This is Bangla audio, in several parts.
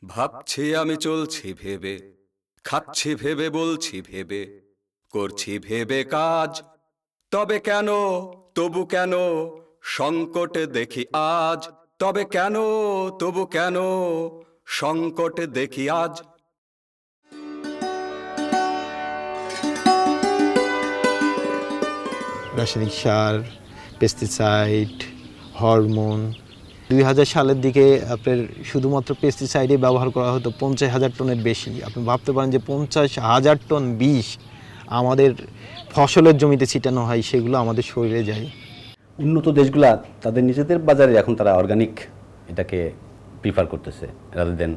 ভাবছি আমি চলছি ভেবে, খাচ্ছি ভেবে, বলছি ভেবে, করছি ভেবে কাজ। তবে কেন, তবু কেন, সংকটে দেখি আজ। তবে কেন, তবু কেন, সংকটে দেখি আজ। রাসায়নিক সার, পেস্টিসাইড, হরমোন 2000 সালের দিকে আপনার শুধুমাত্র পেস্টিসাইডে ব্যবহার করা হতো 50,000 টনের বেশি। আপনি ভাবতে পারেন যে 50,000 টন বিষ আমাদের ফসলের জমিতে ছিটানো হয়, সেগুলো আমাদের শরীরে যায়। উন্নত দেশগুলা তাদের নিজেদের বাজারে এখন তারা অর্গানিক এটাকে প্রিফার করতেছে রাদার দেন,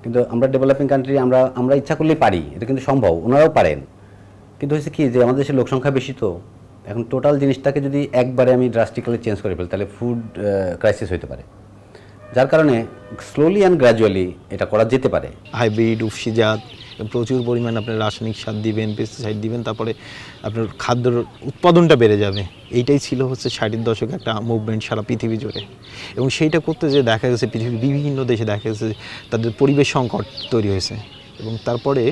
কিন্তু আমরা ডেভেলপিং কান্ট্রি আমরা ইচ্ছা করলেই পারি, এটা কিন্তু সম্ভব, ওনারাও পারেন। কিন্তু হয়েছে কি যে আমাদের দেশের লোক সংখ্যা বেশি, তো এখন টোটাল জিনিসটাকে যদি একবারে আমি ড্রাস্টিক্যালি চেঞ্জ করে ফেলি তাহলে ফুড ক্রাইসিস হতে পারে, যার কারণে স্লোলি অ্যান্ড গ্র্যাজুয়ালি এটা করা যেতে পারে। হাইব্রিড, উফশিজাত, প্রচুর পরিমাণে আপনার রাসায়নিক সার দিবেন, পেস্টিসাইড দিবেন, তারপরে আপনার খাদ্যর উৎপাদনটা বেড়ে যাবে। এইটাই ছিল হচ্ছে 60-এর দশকে একটা মুভমেন্ট সারা পৃথিবী জুড়ে। এবং সেইটা করতে যে দেখা গেছে পৃথিবীর বিভিন্ন দেশে দেখা গেছে তাদের পরিবেশ সংকট তৈরি হয়েছে। এবং তারপরে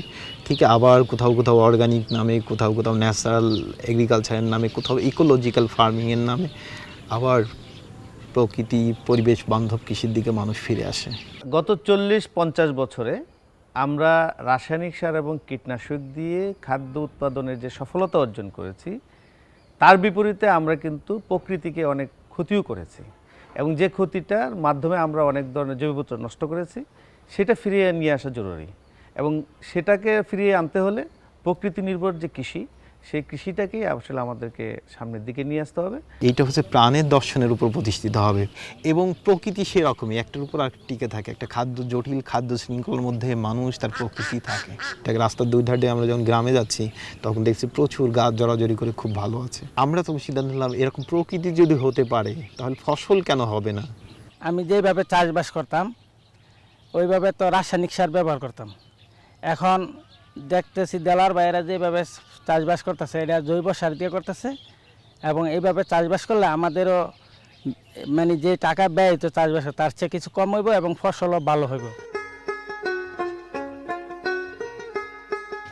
ঠিক আবার কোথাও কোথাও অর্গানিক নামে, কোথাও কোথাও ন্যাচারাল এগ্রিকালচারের নামে, কোথাও ইকোলজিক্যাল ফার্মিংয়ের নামে আবার প্রকৃতি পরিবেশ বান্ধব কৃষির দিকে মানুষ ফিরে আসে। গত 40-50 বছরে আমরা রাসায়নিক সার এবং কীটনাশক দিয়ে খাদ্য উৎপাদনের যে সফলতা অর্জন করেছি, তার বিপরীতে আমরা কিন্তু প্রকৃতিকে অনেক ক্ষতিও করেছি, এবং যে ক্ষতিটার মাধ্যমে আমরা অনেক ধরনের জৈববৈচিত্র্য নষ্ট করেছি, সেটা ফিরিয়ে নিয়ে আসা জরুরি। এবং সেটাকে ফিরিয়ে আনতে হলে প্রকৃতি নির্ভর যে কৃষি, সেই কৃষিটাকেই আসলে আমাদেরকে সামনের দিকে নিয়ে আসতে হবে। এইটা হচ্ছে প্রাণের দর্শনের উপর প্রতিষ্ঠিত হবে, এবং প্রকৃতি সেরকমই একটার উপর আর টিকে থাকে। একটা জটিল খাদ্য শৃঙ্খলার মধ্যে মানুষ তার প্রকৃতি থাকে। এটাকে রাস্তার দুই ধারে আমরা যখন গ্রামে যাচ্ছি তখন দেখছি প্রচুর গাছ জড়াজড়ি করে খুব ভালো আছে। আমরা তো সিদ্ধান্ত নিলাম এরকম প্রকৃতি যদি হতে পারে তাহলে ফসল কেন হবে না। আমি যেভাবে চাষবাস করতাম ওইভাবে তো রাসায়নিক সার ব্যবহার করতাম। এখন দেখতেছি দেলার বাইরে যেভাবে চাষবাস করতেছে এটা জৈব সার দিয়ে করতেছে, এবং এইভাবে চাষবাস করলে আমাদেরও মানে যে টাকা ব্যয় তো চাষবাসে তার চেয়ে কিছু কম হইব এবং ফসলও ভালো হইব।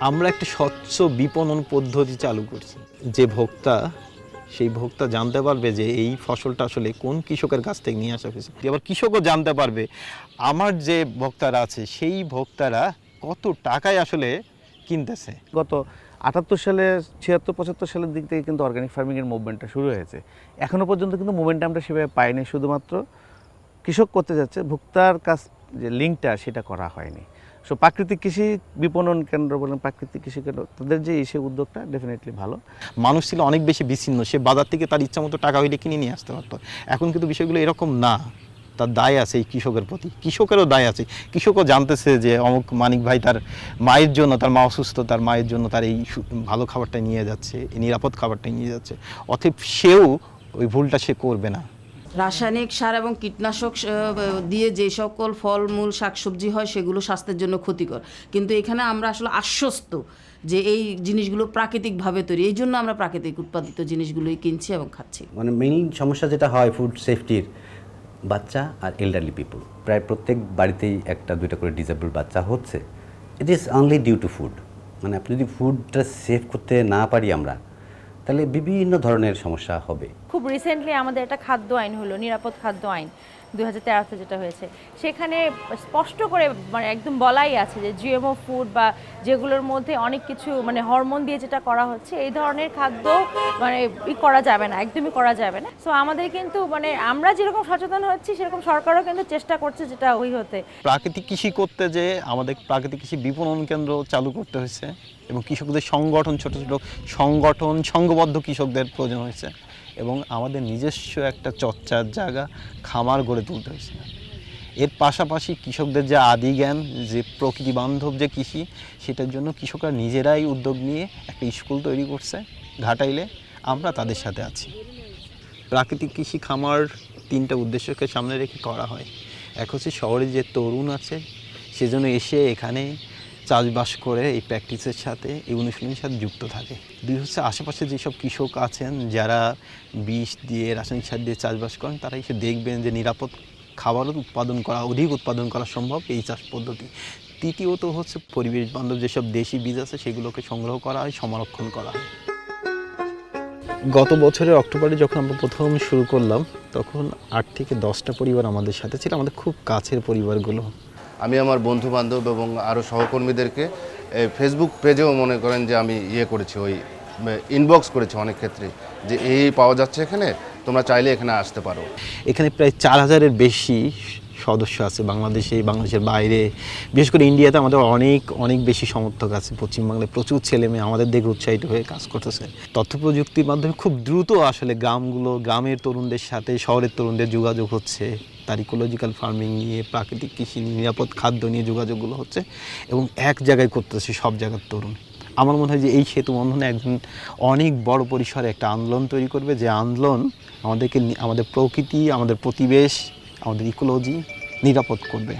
আমরা একটা স্বচ্ছ বিপণন পদ্ধতি চালু করছি, যে ভোক্তা সেই ভোক্তা জানতে পারবে যে এই ফসলটা আসলে কোন কৃষকের কাছ থেকে নিয়ে আসা হয়েছে। আবার কৃষকও জানতে পারবে আমার যে ভোক্তারা আছে সেই ভোক্তারা কত টাকায় আসলে কিনতেছে। গত 78 সালে 76-75 সালের দিক থেকে কিন্তু অর্গানিক ফার্মিংয়ের মুভমেন্টটা শুরু হয়েছে। এখনও পর্যন্ত কিন্তু মুভমেন্টটা আমরা সেভাবে পাইনি, শুধুমাত্র কৃষক করতে যাচ্ছে, ভোক্তার কাছ যে লিঙ্কটা সেটা করা হয়নি। সো প্রাকৃতিক কৃষি বিপণন কেন্দ্র বলেন, প্রাকৃতিক কৃষি কেন্দ্র, তাদের যে এই উদ্যোগটা ডেফিনেটলি ভালো। মানুষ ছিল অনেক বেশি বিচ্ছিন্ন, সে বাজার থেকে তার ইচ্ছা মতো টাকা হইলে কিনে নিয়ে আসতে পারতো। এখন কিন্তু বিষয়গুলো এরকম না, তার দায় আছে এই কৃষকের প্রতি, কৃষকেরও দায় আছে। কৃষকও জানতেছে যে অমুক মানিক ভাই তার মায়ের জন্য, তার মা অসুস্থ, তার মায়ের জন্য তার এই ভালো খাবারটা নিয়ে যাচ্ছে, এই নিরাপদ খাবারটা নিয়ে যাচ্ছে, অতএব সেও ওই ভুলটা সে করবে না। রাসায়নিক সার এবং কীটনাশক দিয়ে যে সকল ফলমূল শাকসবজি হয় সেগুলো স্বাস্থ্যের জন্য ক্ষতিকর, কিন্তু এখানে আমরা আসলে আশ্বস্ত যে এই জিনিসগুলো প্রাকৃতিকভাবে তৈরি, এই জন্য আমরা প্রাকৃতিক উৎপাদিত জিনিসগুলোই কিনছি এবং খাচ্ছি। মানে মেইন সমস্যা যেটা হয় ফুড সেফটির, বাচ্চা আর এল্ডারলি পিপল, প্রায় প্রত্যেক বাড়িতেই একটা দুইটা করে ডিসেবল বাচ্চা হচ্ছে। It is only due to food. মানে আপনি যদি ফুডটা সেভ করতে না পারি আমরা, তাহলে বিভিন্ন ধরনের সমস্যা হবে। খুব রিসেন্টলি আমাদের একটা খাদ্য আইন হলো, নিরাপদ খাদ্য আইন 2013-তে যেটা হয়েছে, সেখানে স্পষ্ট করে মানে একদম বলাই আছে যে জিএমও ফুড বা যেগুলোর মধ্যে অনেক কিছু মানে হরমোন দিয়ে যেটা করা হচ্ছে, এই ধরনের খাদ্য মানে করা যাবে না, একদমই করা যাবে না। সো আমাদের কিন্তু মানে আমরা যেরকম সচেতন হচ্ছি সেরকম সরকারও কিন্তু চেষ্টা করছে যেটা ওই হতে। প্রাকৃতিক কৃষি করতে যে আমাদের প্রাকৃতিক কৃষি বিপণন কেন্দ্র চালু করতে হয়েছে, এবং কৃষকদের সংগঠন, ছোট ছোট সংগঠন, সংঘবদ্ধ কৃষকদের প্রয়োজন হয়েছে, এবং আমাদের নিজস্ব একটা চর্চার জায়গা, খামার গড়ে তুলতে হয়েছে। এর পাশাপাশি কৃষকদের যে আদি জ্ঞান, যে প্রকৃতি বান্ধব যে কৃষি, সেটার জন্য কৃষকরা নিজেরাই উদ্যোগ নিয়ে একটা স্কুল তৈরি করছে ঘাটাইলে, আমরা তাদের সাথে আছি। প্রাকৃতিক কৃষি খামার 3টা উদ্দেশ্যকে সামনে রেখে করা হয়। এক হচ্ছে শহরে যে তরুণ আছে সেজন্য এসে এখানে চাষবাস করে এই প্র্যাকটিসের সাথে, এই অনুশীলনের সাথে যুক্ত থাকে। 2 হচ্ছে আশেপাশে যেসব কৃষক আছেন যারা বিষ দিয়ে, রাসায়নিক সার দিয়ে চাষবাস করেন, তারা এসে দেখবেন যে নিরাপদ খাবার উৎপাদন করা, অধিক উৎপাদন করা সম্ভব এই চাষ পদ্ধতি। তৃতীয়ত হচ্ছে পরিবেশ বান্ধব যেসব দেশি বীজ আছে সেগুলোকে সংগ্রহ করা হয়, সংরক্ষণ করা হয়। গত বছরের অক্টোবরে যখন আমরা প্রথম শুরু করলাম তখন 8 থেকে 10টা পরিবার আমাদের সাথে ছিল, আমাদের খুব কাছের পরিবারগুলো। আমি আমার বন্ধু বান্ধব এবং আরও সহকর্মীদেরকে ফেসবুক পেজেও মনে করেন যে আমি করেছি, ওই ইনবক্স করেছি অনেক ক্ষেত্রে যে এই পাওয়া যাচ্ছে এখানে, তোমরা চাইলে এখানে আসতে পারো। এখানে প্রায় 4000-এর বেশি সদস্য আছে বাংলাদেশে, বাংলাদেশের বাইরে, বিশেষ করে ইন্ডিয়াতে আমাদের অনেক বেশি সমর্থক আছে। পশ্চিমবাংলায় প্রচুর ছেলে মেয়ে আমাদের দেখে উৎসাহিত হয়ে কাজ করতেছে। তথ্য প্রযুক্তির মাধ্যমে খুব দ্রুত আসলে গ্রামের তরুণদের সাথে শহরের তরুণদের যোগাযোগ হচ্ছে, তার ইকোলজিক্যাল ফার্মিং নিয়ে, প্রাকৃতিক কৃষি নিয়ে, নিরাপদ খাদ্য নিয়ে যোগাযোগগুলো হচ্ছে এবং এক জায়গায় করতেছে সব জায়গার তরুণ। আমার মনে হয় যে এই সেতু বন্ধনে একজন অনেক বড় পরিসরে একটা আন্দোলন তৈরি করবে, যে আন্দোলন আমাদেরকে আমাদের প্রকৃতি, আমাদের পরিবেশ, আমাদের ইকোলজি নিরাপদ করবে।